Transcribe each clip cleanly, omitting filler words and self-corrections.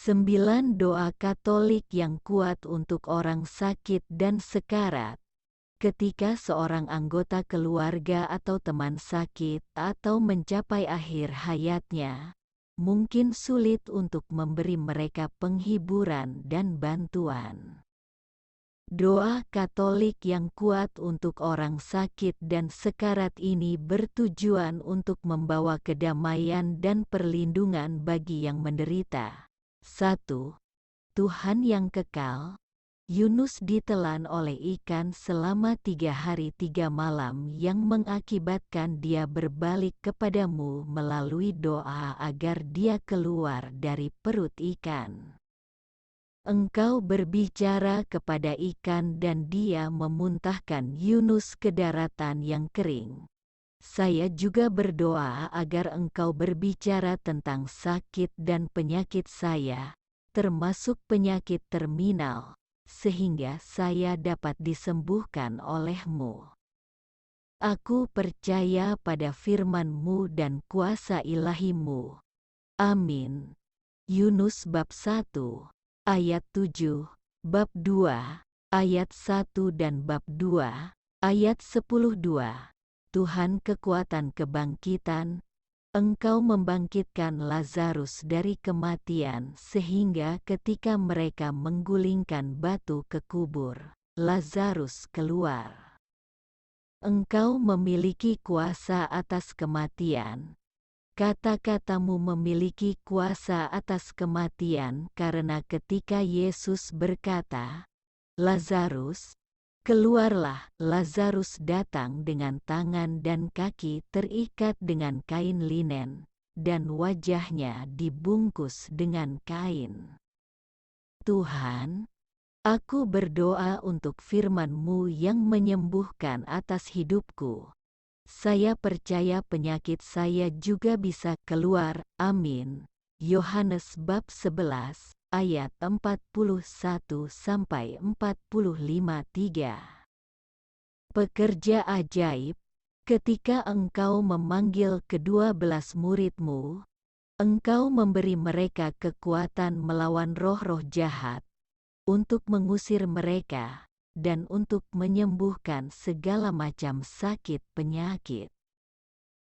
9 doa Katolik yang kuat untuk orang sakit dan sekarat. Ketika seorang anggota keluarga atau teman sakit atau mencapai akhir hayatnya, mungkin sulit untuk memberi mereka penghiburan dan bantuan. Doa Katolik yang kuat untuk orang sakit dan sekarat ini bertujuan untuk membawa kedamaian dan perlindungan bagi yang menderita. 1. Tuhan yang kekal. Yunus ditelan oleh ikan selama 3 hari 3 malam yang mengakibatkan dia berbalik kepadamu melalui doa agar dia keluar dari perut ikan. Engkau berbicara kepada ikan dan dia memuntahkan Yunus ke daratan yang kering. Saya juga berdoa agar engkau berbicara tentang sakit dan penyakit saya, termasuk penyakit terminal, sehingga saya dapat disembuhkan oleh-Mu. Aku percaya pada firman-Mu dan kuasa ilahi-Mu. Amin. Yunus bab 1. Ayat 7, bab 2, ayat 1 dan bab 2, ayat 10-2. Tuhan kekuatan kebangkitan, Engkau membangkitkan Lazarus dari kematian sehingga ketika mereka menggulingkan batu ke kubur, Lazarus keluar. Engkau memiliki kuasa atas kematian. Kata-katamu memiliki kuasa atas kematian karena ketika Yesus berkata, "Lazarus, keluarlah," Lazarus datang dengan tangan dan kaki terikat dengan kain linen, dan wajahnya dibungkus dengan kain. Tuhan, aku berdoa untuk firman-Mu yang menyembuhkan atas hidupku. Saya percaya penyakit saya juga bisa keluar, amin. Yohanes bab 11, ayat 41-45-3. Pekerja ajaib, ketika Engkau memanggil ke-12 murid-Mu, Engkau memberi mereka kekuatan melawan roh-roh jahat, untuk mengusir mereka, dan untuk menyembuhkan segala macam sakit penyakit.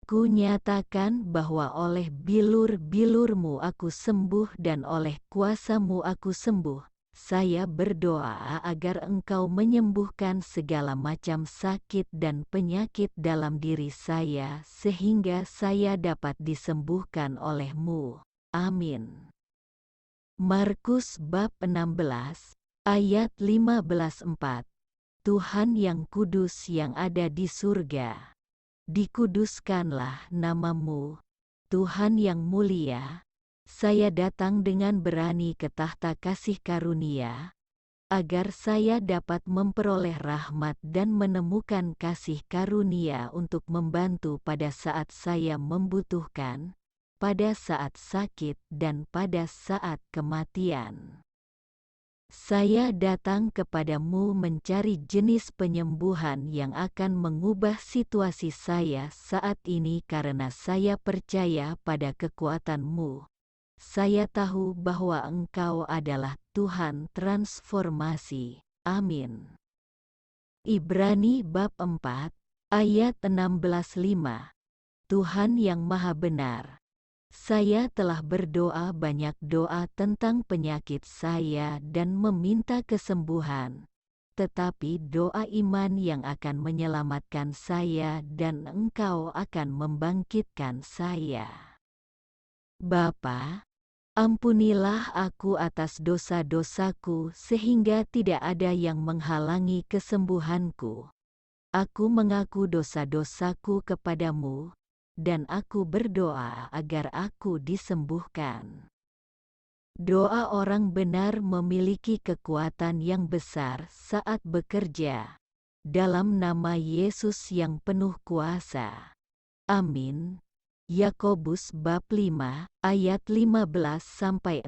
Ku nyatakan bahwa oleh bilur-bilur-Mu aku sembuh dan oleh kuasa-Mu aku sembuh. Saya berdoa agar Engkau menyembuhkan segala macam sakit dan penyakit dalam diri saya sehingga saya dapat disembuhkan oleh-Mu. Amin. Markus bab 16, ayat 15-4. Tuhan yang kudus yang ada di surga, dikuduskanlah nama-Mu. Tuhan yang mulia, saya datang dengan berani ke tahta kasih karunia, agar saya dapat memperoleh rahmat dan menemukan kasih karunia untuk membantu pada saat saya membutuhkan, pada saat sakit dan pada saat kematian. Saya datang kepadamu mencari jenis penyembuhan yang akan mengubah situasi saya saat ini karena saya percaya pada kekuatan-Mu. Saya tahu bahwa Engkau adalah Tuhan transformasi. Amin. Ibrani bab 4, ayat 16-5. Tuhan yang Maha Benar. Saya telah berdoa banyak doa tentang penyakit saya dan meminta kesembuhan, tetapi doa iman yang akan menyelamatkan saya dan Engkau akan membangkitkan saya. Bapa, ampunilah aku atas dosa-dosaku sehingga tidak ada yang menghalangi kesembuhanku. Aku mengaku dosa-dosaku kepadamu, dan aku berdoa agar aku disembuhkan. Doa orang benar memiliki kekuatan yang besar saat bekerja. Dalam nama Yesus yang penuh kuasa. Amin. Yakobus bab 5, ayat 15-16-6.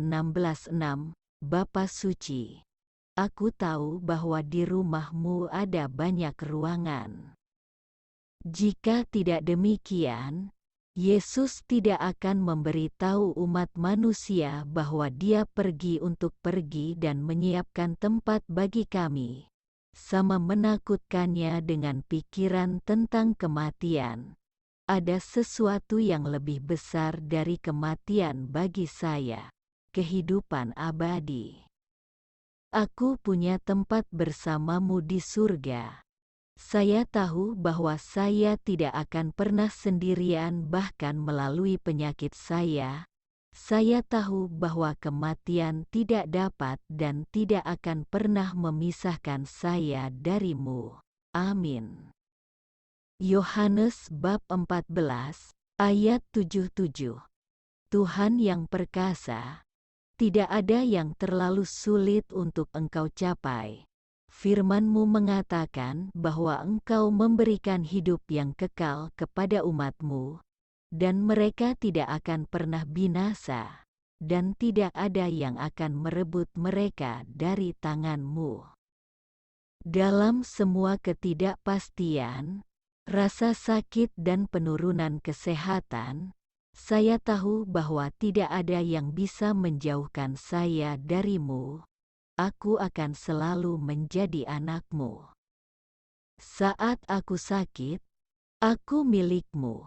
Bapa suci, aku tahu bahwa di rumah-Mu ada banyak ruangan. Jika tidak demikian, Yesus tidak akan memberitahu umat manusia bahwa Dia pergi untuk pergi dan menyiapkan tempat bagi kami. Sama menakutkannya dengan pikiran tentang kematian. Ada sesuatu yang lebih besar dari kematian bagi saya, kehidupan abadi. Aku punya tempat bersamamu di surga. Saya tahu bahwa saya tidak akan pernah sendirian bahkan melalui penyakit saya. Saya tahu bahwa kematian tidak dapat dan tidak akan pernah memisahkan saya darimu. Amin. Yohanes bab 14, ayat 77. Tuhan yang perkasa, tidak ada yang terlalu sulit untuk Engkau capai. Firman-Mu mengatakan bahwa Engkau memberikan hidup yang kekal kepada umat-Mu, dan mereka tidak akan pernah binasa, dan tidak ada yang akan merebut mereka dari tangan-Mu. Dalam semua ketidakpastian, rasa sakit dan penurunan kesehatan, saya tahu bahwa tidak ada yang bisa menjauhkan saya darimu. Aku akan selalu menjadi anak-Mu. Saat aku sakit, aku milik-Mu.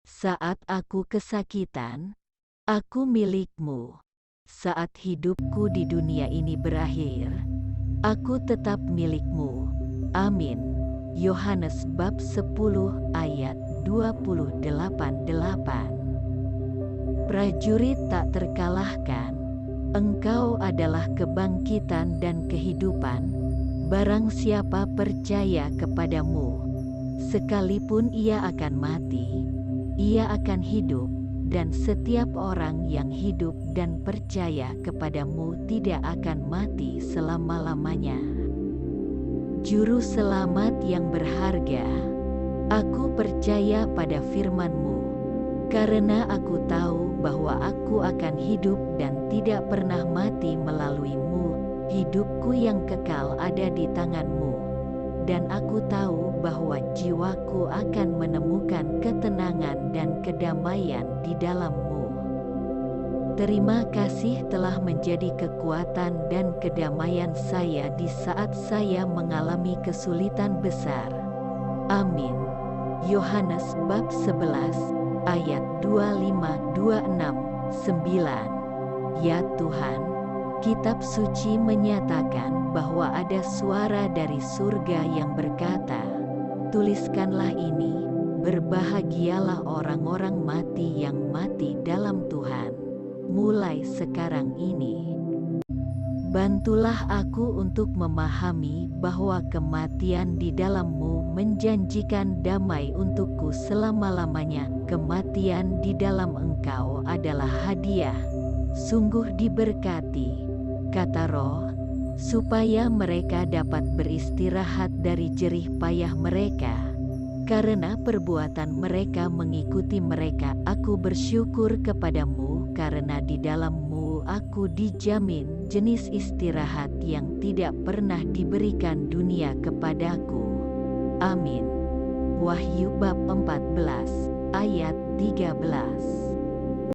Saat aku kesakitan, aku milik-Mu. Saat hidupku di dunia ini berakhir, aku tetap milik-Mu. Amin. Yohanes bab 10 ayat 28. Prajurit tak terkalahkan. Engkau adalah kebangkitan dan kehidupan, barang siapa percaya kepadamu. Sekalipun ia akan mati, ia akan hidup, dan setiap orang yang hidup dan percaya kepadamu tidak akan mati selama-lamanya. Juru selamat yang berharga, aku percaya pada firman-Mu, karena aku tahu bahwa aku akan hidup dan tidak pernah mati melalui-Mu. Hidupku yang kekal ada di tangan-Mu, dan aku tahu bahwa jiwaku akan menemukan ketenangan dan kedamaian di dalam-Mu. Terima kasih telah menjadi kekuatan dan kedamaian saya di saat saya mengalami kesulitan besar. Amin. Yohanes bab 11 ayat 25, 26, 9. Ya Tuhan, kitab suci menyatakan bahwa ada suara dari surga yang berkata, "Tuliskanlah ini, berbahagialah orang-orang mati yang mati dalam Tuhan, mulai sekarang ini." Bantulah aku untuk memahami bahwa kematian di dalam-Mu menjanjikan damai untukku selama-lamanya. Kematian di dalam Engkau adalah hadiah. Sungguh diberkati, kata Roh, supaya mereka dapat beristirahat dari jerih payah mereka. Karena perbuatan mereka mengikuti mereka, aku bersyukur kepadamu karena di dalam-Mu aku dijamin jenis istirahat yang tidak pernah diberikan dunia kepadaku. Amin. Wahyu bab 14 ayat 13.